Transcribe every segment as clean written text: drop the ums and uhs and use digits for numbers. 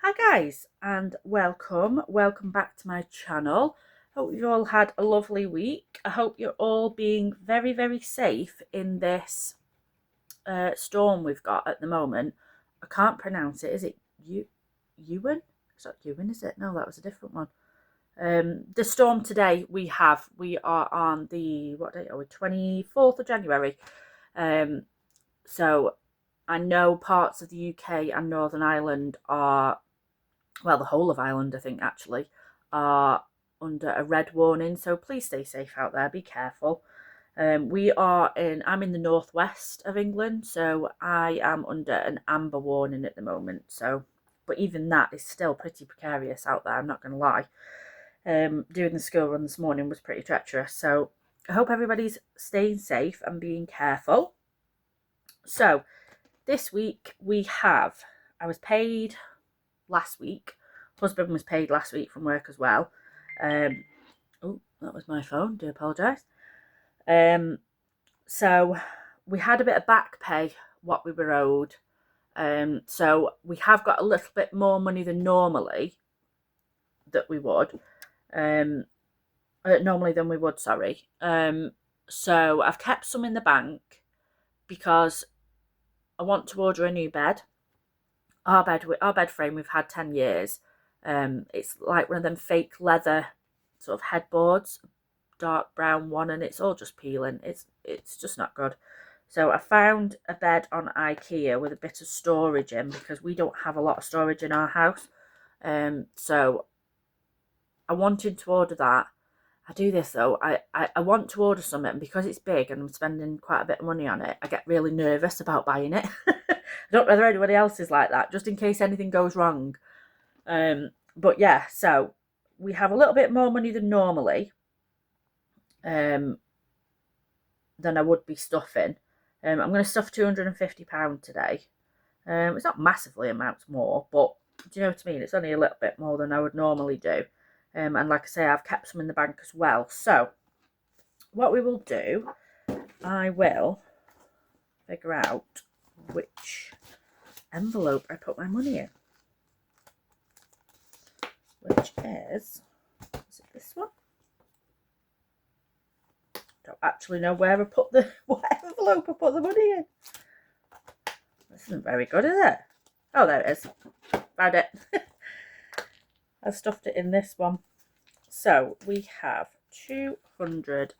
Hi guys, and welcome back to my channel. Hope you all had a lovely week. I hope you're all being very safe in this storm we've got at the moment. I can't pronounce it. Is it Ewan? It's not Ewan, is it? No, that was a different one. The storm today we are on the, what date are we, 24th of January. So I know parts of the UK and Northern Ireland are, well, the whole of Ireland, I think, actually, are under a red warning. So please stay safe out there. Be careful. I'm in the northwest of England, so I am under an amber warning at the moment. So, but even that is still pretty precarious out there. I'm not going to lie. Doing the school run this morning was pretty treacherous. So I hope everybody's staying safe and being careful. So this week I was paid last week. Husband was paid last week from work as well. Oh, that was my phone. Do apologise. So we had a bit of back pay, what we were owed. So we have got a little bit more money than normally that we would. Normally than we would, sorry. So I've kept some in the bank because I want to order a new bed. Our bed frame we've had 10 years. It's like one of them fake leather sort of headboards, dark brown one, and it's all just peeling. It's just not good. So I found a bed on IKEA with a bit of storage in, because we don't have a lot of storage in our house. So I wanted to order that. I do this though. I want to order something, and because it's big and I'm spending quite a bit of money on it, I get really nervous about buying it. I don't know whether anybody else is like that, just in case anything goes wrong. But yeah, so we have a little bit more money than normally, than I would be stuffing. I'm going to stuff £250 today. It's not massively amounts more, but do you know what I mean? It's only a little bit more than I would normally do. And like I say, I've kept some in the bank as well. So what we will do, I will figure out which envelope I put my money in, which is it this one? Don't actually know where I put what envelope I put the money in. This isn't very good, is it? Oh, there it is. Found it. I stuffed it in this one. So we have £250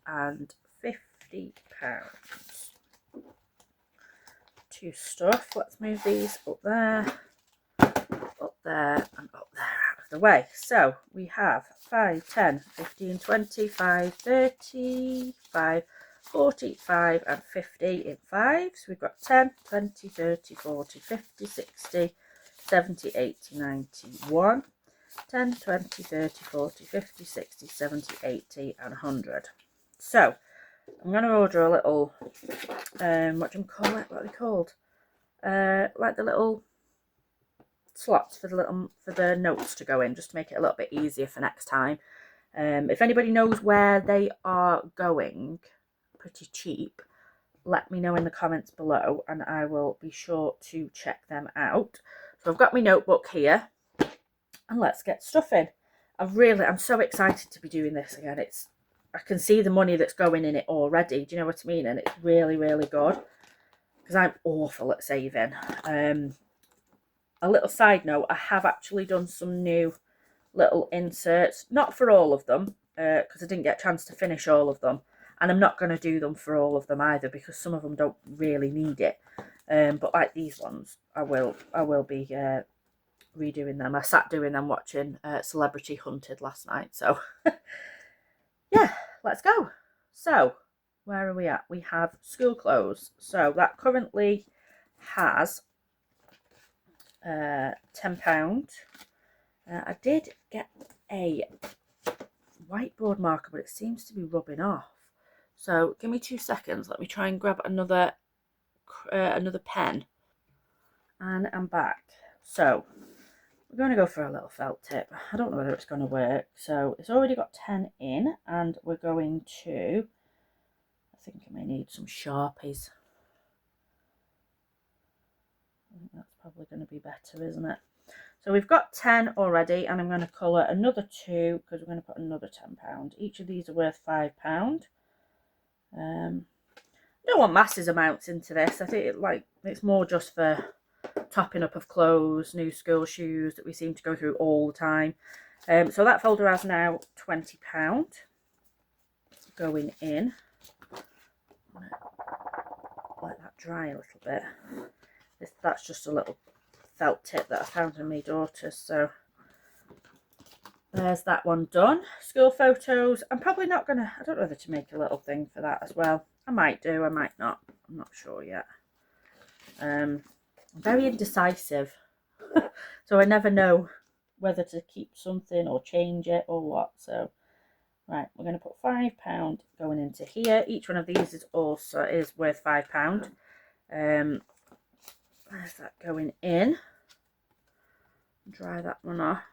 to stuff. Let's move these up there, and up there out of the way. So we have 5, 10, 15, 20, 5, 30, 5, 45 and 50 in fives. We've got 10, 20, 30, 40, 50, 60, 70, 80, 91. 10, 20, 30, 40, 50, 60, 70, 80 and 100. So I'm going to order a little, what do you call it? What are they called? Like the little slots for the notes to go in, just to make it a little bit easier for next time. If anybody knows where they are going, pretty cheap, let me know in the comments below and I will be sure to check them out. So I've got my notebook here, and let's get stuffing. I'm so excited to be doing this again. I can see the money that's going in it already. Do you know what I mean? And it's really good, because I'm awful at saving. A little side note, I have actually done some new little inserts, not for all of them, because I didn't get a chance to finish all of them, and I'm not going to do them for all of them either, because some of them don't really need it. But like these ones, I will be redoing them. I sat doing them watching Celebrity Hunted last night. So yeah, let's go. So where are we at? We have school clothes. So that currently has £10. I did get a whiteboard marker, but it seems to be rubbing off. So give me 2 seconds. Let me try and grab another pen. And I'm back. So we're going to go for a little felt tip. I don't know whether it's going to work. So it's already got 10 in, and we're going to, I think I may need some Sharpies. I think that's probably going to be better, isn't it? So we've got 10 already, and I'm going to colour another 2 because we're going to put another £10. Each of these are worth £5. I don't want massive amounts into this. I think it's more just for topping up of clothes, new school shoes that we seem to go through all the time. So that folder has now £20 going in. Let that dry a little bit. That's just a little felt tip that I found in my daughter's, so there's that one done. School photos, I'm probably not gonna, I don't know whether to make a little thing for that as well. I might do, I might not, I'm not sure yet. I'm very indecisive, so I never know whether to keep something or change it or what. So right, we're going to put £5 going into here. Each one of these is worth £5. There's that going in. Dry that one off,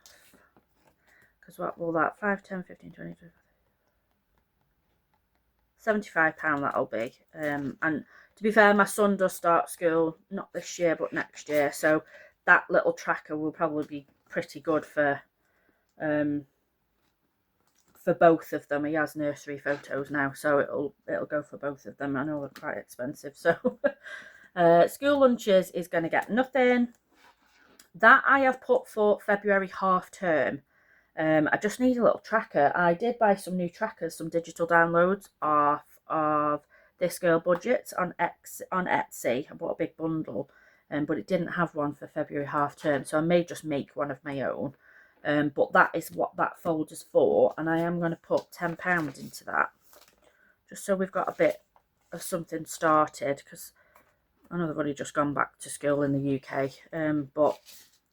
because what will that, 5, 10, 15, 20, 25, £75 that'll be. And to be fair, my son does start school not this year but next year, so that little tracker will probably be pretty good for both of them. He has nursery photos now, so it'll go for both of them. I know they're quite expensive. So school lunches is going to get nothing. That I have put for February half term. I just need a little tracker. I did buy some new trackers, some digital downloads of This Girl Budgets on Etsy. I bought a big bundle, but it didn't have one for February half term, so I may just make one of my own. But that is what that folder's for, and I am going to put £10 into that, just so we've got a bit of something started, because I know they've only just gone back to school in the UK, but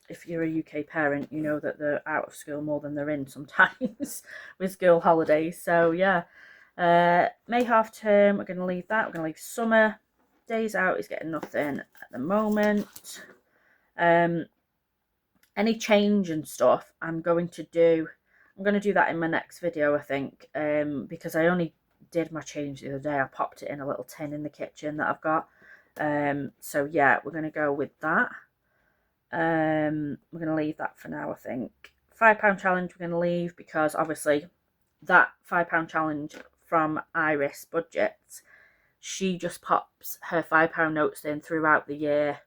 if you're a UK parent, you know that they're out of school more than they're in sometimes with school holidays. So yeah, May half term, we're going to leave that. We're going to leave summer. Days out is getting nothing at the moment. Any change and stuff I'm going to do that in my next video, I think, because I only did my change the other day. I popped it in a little tin in the kitchen that I've got. So yeah, we're going to go with that. We're going to leave that for now, I think. £5 challenge we're going to leave, because obviously that £5 challenge from Iris Budgets, she just pops her £5 notes in throughout the year,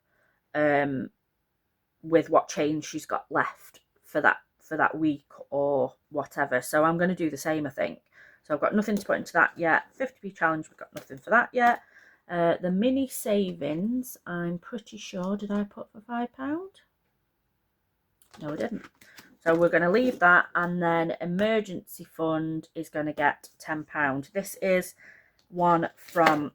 with what change she's got left for that week or whatever. So I'm going to do the same, I think. So I've got nothing to put into that yet. 50p challenge, we've got nothing for that yet. The mini savings, I'm pretty sure, did I put for £5? No, I didn't. So we're going to leave that, and then emergency fund is going to get £10. This is one from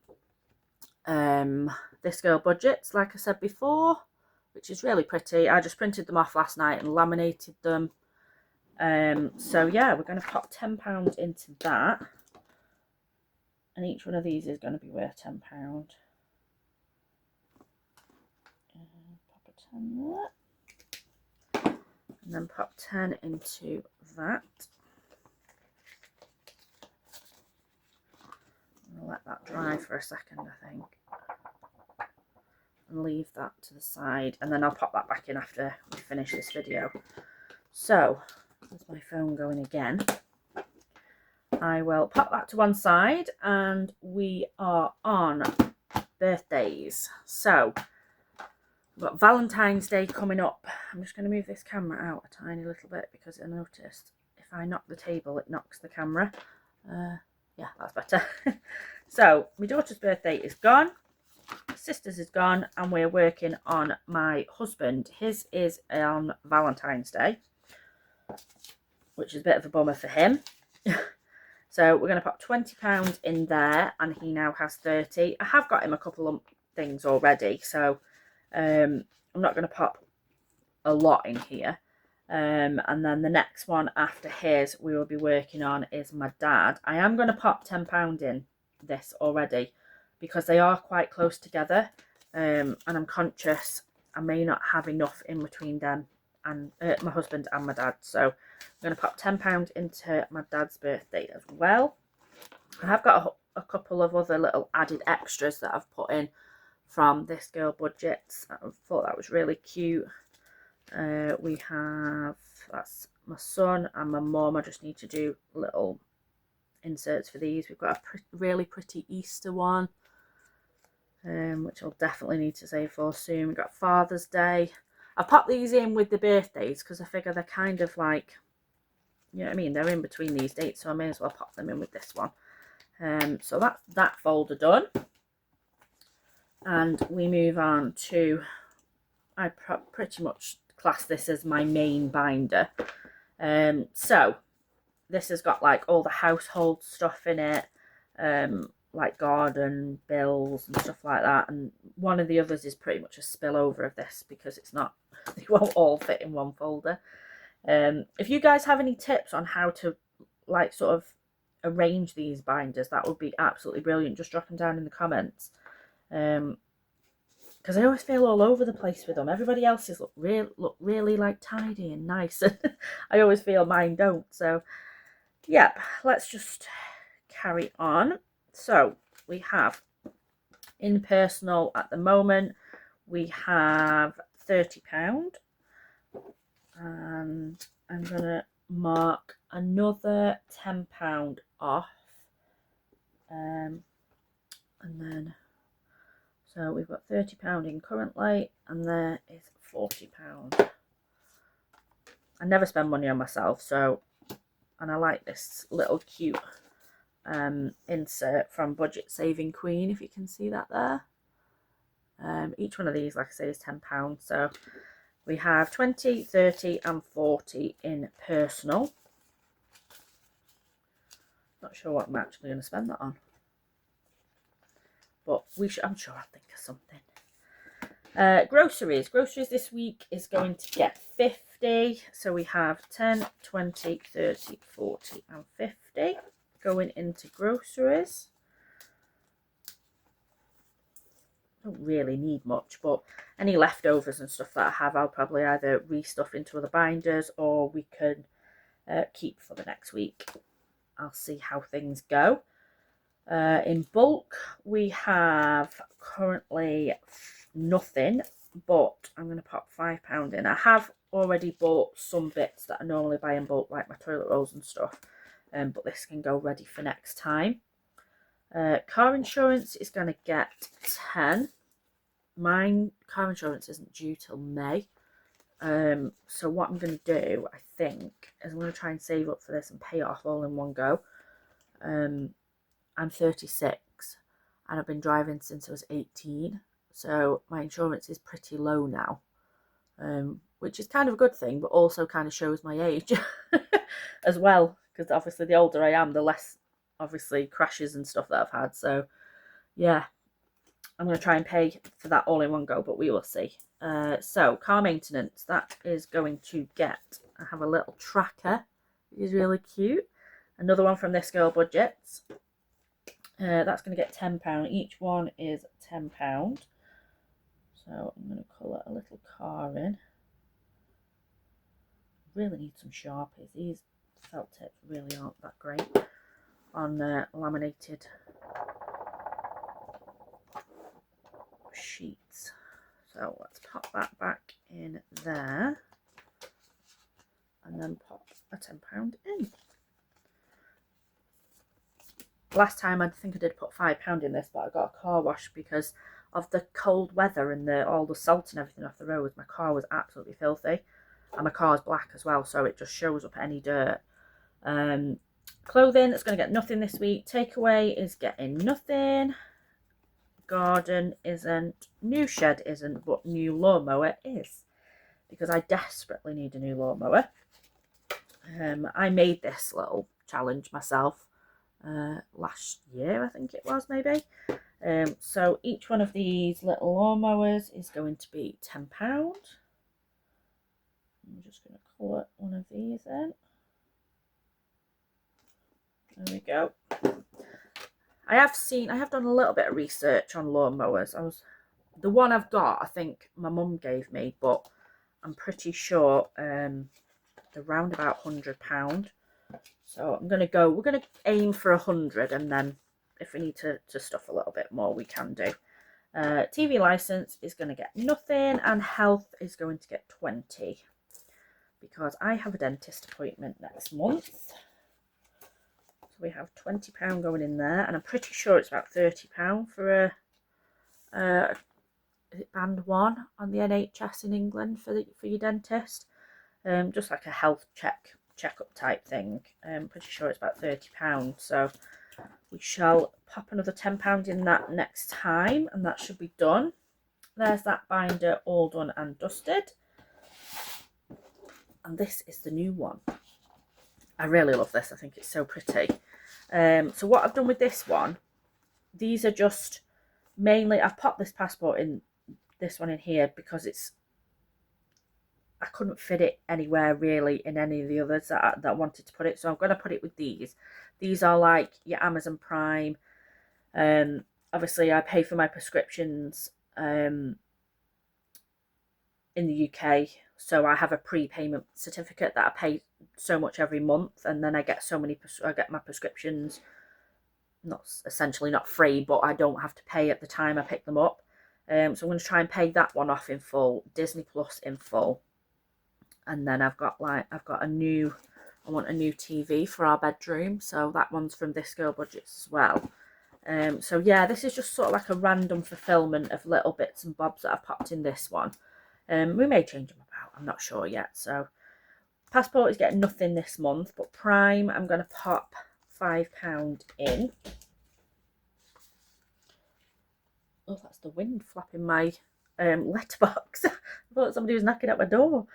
This Girl Budgets, like I said before, which is really pretty. I just printed them off last night and laminated them. So yeah, we're going to pop £10 into that, and each one of these is going to be worth £10. Pop a 10 there, and then pop 10 into that. I'm going to let that dry for a second, I think, and leave that to the side, and then I'll pop that back in after we finish this video. So there's my phone going again. I will pop that to one side, and we are on birthdays. So we've got Valentine's Day coming up. I'm just going to move this camera out a tiny little bit, because I noticed if I knock the table, it knocks the camera. Yeah, that's better. So my daughter's birthday is gone, my sister's is gone, and we're working on my husband. His is on Valentine's Day, which is a bit of a bummer for him. So we're going to pop £20 in there, and he now has 30. I have got him a couple of things already, so I'm not going to pop a lot in here. And then the next one after his we will be working on is my dad. I am going to pop £10 in this already, because they are quite close together, and I'm conscious I may not have enough in between them and my husband and my dad. So I'm going to pop £10 into my dad's birthday as well. I have got a couple of other little added extras that I've put in from This Girl Budgets. I thought that was really cute. We have, that's my son and my mum. I just need to do little inserts for these. We've got a really pretty Easter one, which I'll definitely need to save for soon. We've got Father's Day. I popped these in with the birthdays because I figure they're kind of like, you know what I mean, they're in between these dates, so I may as well pop them in with this one. So that's that folder done. And we move on to, I pretty much class this as my main binder. So this has got like all the household stuff in it, like garden bills and stuff like that. And one of the others is pretty much a spillover of this because it's not, they won't all fit in one folder. If you guys have any tips on how to like sort of arrange these binders, that would be absolutely brilliant. Just drop them down in the comments. Because I always feel all over the place with them. Everybody else's look really like tidy and nice. I always feel mine don't. So, yep, let's just carry on. So, we have in personal at the moment, we have £30. And I'm going to mark another £10 off. And then... So we've got £30 in currently, and there is £40. I never spend money on myself, so, and I like this little cute insert from Budget Saving Queen, if you can see that there. Each one of these, like I say, is £10. So we have 20, 30 and 40 in personal. Not sure what I'm actually going to spend that on. But I'm sure I'll think of something. Groceries. Groceries this week is going to get 50. So we have 10, 20, 30, 40 and 50 going into groceries. Don't really need much, but any leftovers and stuff that I have, I'll probably either restuff into other binders or we can keep for the next week. I'll see how things go. In bulk, we have currently nothing, but I'm going to pop £5 in. I have already bought some bits that I normally buy in bulk, like my toilet rolls and stuff, but this can go ready for next time. Car insurance is going to get 10. Mine car insurance isn't due till May. So what I'm going to do, I think, is I'm going to try and save up for this and pay it off all in one go. I'm 36 and I've been driving since I was 18, so my insurance is pretty low now, which is kind of a good thing, but also kind of shows my age as well, because obviously the older I am, the less obviously crashes and stuff that I've had. So yeah, I'm going to try and pay for that all in one go, but we will see. So car maintenance, that is going to get, I have a little tracker, it is really cute, another one from This Girl Budgets. That's going to get £10. Each one is £10. So I'm going to colour a little car in. Really need some Sharpies. These felt tips really aren't that great on laminated sheets. So let's pop that back in there and then pop a £10 in. Last time I think I did put £5 in this, but I got a car wash because of the cold weather and all the salt and everything off the roads. My car was absolutely filthy, and my car's black as well, so it just shows up any dirt. Clothing, it's going to get nothing this week. Takeaway is getting nothing. Garden isn't. New shed isn't, but new lawnmower is, because I desperately need a new lawnmower. I made this little challenge myself last year, I think it was, maybe. So each one of these little lawnmowers is going to be £10. I'm just going to colour one of these in. There we go. I have done a little bit of research on lawnmowers. The one I've got, I think my mum gave me, but I'm pretty sure they're around about £100. So we're going to aim for 100, and then if we need to stuff a little bit more, we can do. TV license is going to get nothing, and health is going to get 20 because I have a dentist appointment next month. So we have £20 going in there, and I'm pretty sure it's about £30 for a is it band 1 on the NHS in England for your dentist. Just like a health checkup type thing. I'm pretty sure it's about £30. So we shall pop another £10 in that next time, and that should be done. There's that binder all done and dusted. And this is the new one. I really love this. I think it's so pretty. So what I've done with this one, these are just mainly, I've popped this passport in, this one in here, because I couldn't fit it anywhere really in any of the others that I wanted to put it. So I'm going to put it with these. These are like your Amazon Prime. Obviously I pay for my prescriptions in the UK. So I have a prepayment certificate that I pay so much every month, and then I get I get my prescriptions, essentially not free, but I don't have to pay at the time I pick them up. So I'm going to try and pay that one off in full, Disney Plus in full. And then I want a new TV for our bedroom. So that one's from This Girl Budgets as well. So yeah, this is just sort of like a random fulfillment of little bits and bobs that I've popped in this one. We may change them about, I'm not sure yet. So passport is getting nothing this month, but Prime, I'm going to pop £5 in. Oh, that's the wind flapping my letterbox. I thought somebody was knocking at my door.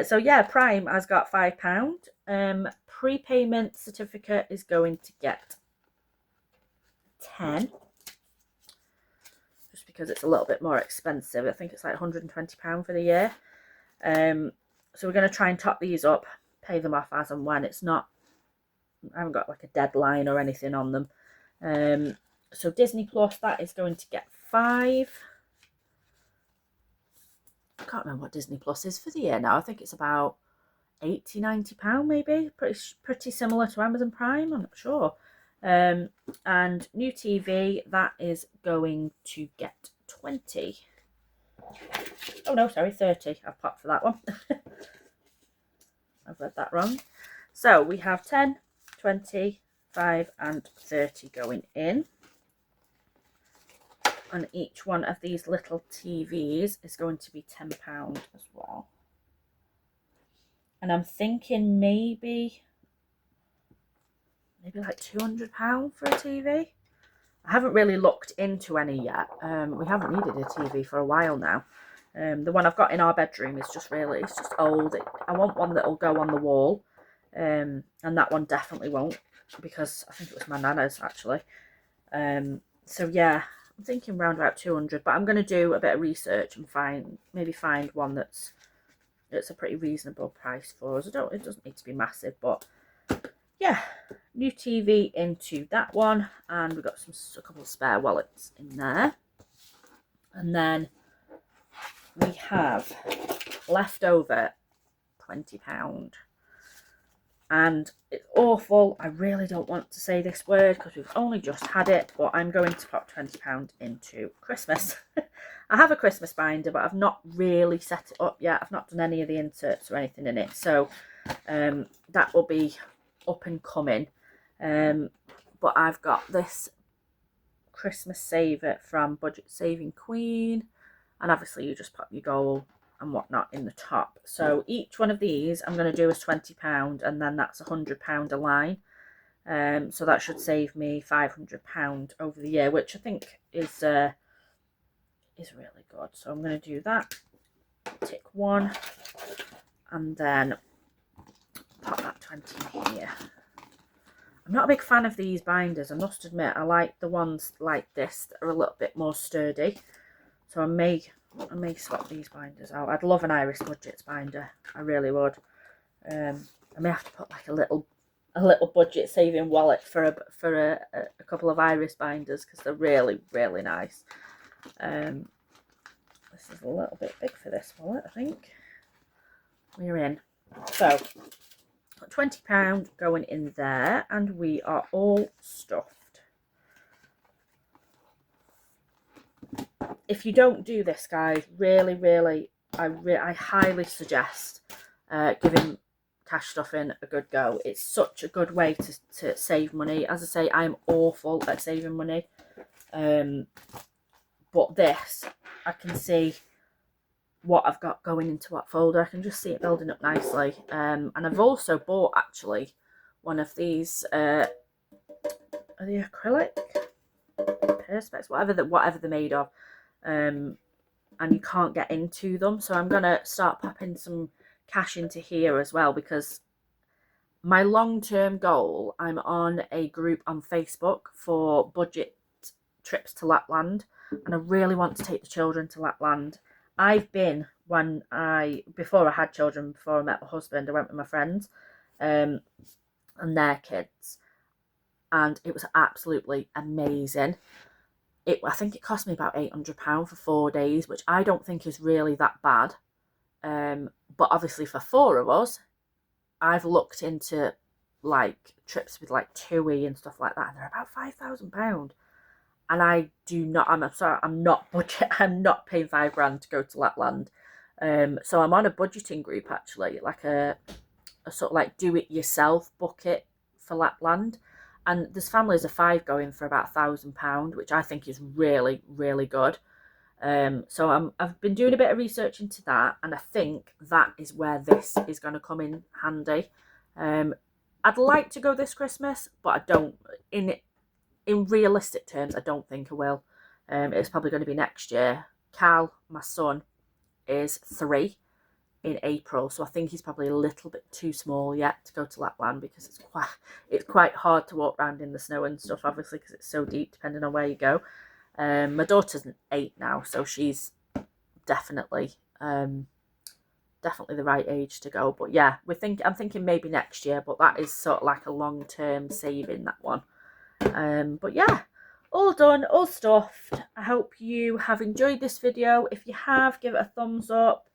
So yeah, Prime has got £5. Prepayment certificate is going to get 10. Just because it's a little bit more expensive. I think it's like £120 for the year. So we're going to try and top these up, pay them off as and when. It's not, I haven't got like a deadline or anything on them. So Disney Plus, that is going to get 5. I can't remember what Disney Plus is for the year now. I think it's about £80–90 maybe. Pretty similar to Amazon Prime, I'm not sure. And new TV, that is going to get 20. Oh no, sorry, 30. I've popped for that one. I've read that wrong. So we have 10, 20, 5 and 30 going in. And each one of these little TVs is going to be £10 as well. And I'm thinking maybe like £200 for a TV. I haven't really looked into any yet. We haven't needed a TV for a while now. The one I've got in our bedroom is just it's just old. I want one that'll go on the wall. And that one definitely won't, because I think it was my nana's actually. So yeah, I'm thinking around about 200, but I'm going to do a bit of research and maybe find one that's a pretty reasonable price for us. It doesn't need to be massive, but yeah, new TV into that one, and we've got a couple of spare wallets in there. And then we have left over £20. And it's awful. I really don't want to say this word because we've only just had it, but I'm going to pop £20 into Christmas. I have a Christmas binder, but I've not really set it up yet. I've not done any of the inserts or anything in it. So that will be up and coming. But I've got this Christmas saver from Budget Saving Queen. And obviously you just pop your goal and whatnot in the top. So each one of these I'm going to do is £20, and then that's £100 a line. So that should save me £500 over the year, which I think is really good. So I'm going to do that. Tick 1, and then pop that 20 in here. I'm not a big fan of these binders, I must admit. I like the ones like this that are a little bit more sturdy. So I may swap these binders out. I'd love an Iris Budgets binder. I really would. I may have to put like a little budget saving wallet for a couple of Iris binders, because they're really, really nice. This is a little bit big for this wallet, I think. We're in. So £20 going in there, and we are all stuffed. if you don't do this, guys, really, I highly suggest giving cash stuffing a good go. It's such a good way to save money. As I say, I'm awful at saving money. But this, I can see what I've got going into what folder. I can just see it building up nicely. And I've also bought, actually, one of these, are they acrylic? Perspex, whatever they're made of. And you can't get into them. So I'm going to start popping some cash into here as well, because my long-term goal, I'm on a group on Facebook for budget trips to Lapland, and I really want to take the children to Lapland. I've been before I had children, before I met my husband, I went with my friends and their kids, and it was absolutely amazing. I think it cost me about £800 for 4 days, which I don't think is really that bad. But obviously for 4 of us, I've looked into like trips with like TUI and stuff like that, and they're about £5,000. And I'm sorry, I'm not paying £5,000 to go to Lapland. So I'm on a budgeting group, actually, like a sort of like do it yourself bucket for Lapland. And there's families of 5 going for about £1,000, which I think is really, really good. So I've been doing a bit of research into that, and I think that is where this is going to come in handy. I'd like to go this Christmas, but I don't. In realistic terms, I don't think I will. It's probably going to be next year. Cal, my son, is 3 in April, so I think he's probably a little bit too small yet to go to Lapland, because it's quite hard to walk around in the snow and stuff, obviously, because it's so deep depending on where you go. My daughter's 8 now, so she's definitely the right age to go. But yeah, I'm thinking maybe next year, but that is sort of like a long-term saving, that one. But yeah, all done, all stuffed. I hope you have enjoyed this video. If you have, give it a thumbs up,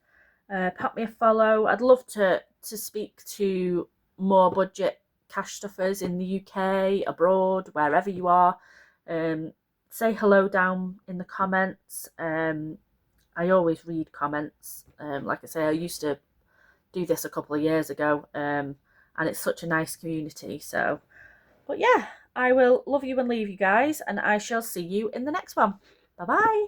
pop me a follow. I'd love to speak to more budget cash stuffers in the UK, abroad, wherever you are. Say hello down in the comments. I always read comments. Like I say, I used to do this a couple of years ago, and it's such a nice community. So, but yeah, I will love you and leave you guys, and I shall see you in the next one. Bye bye.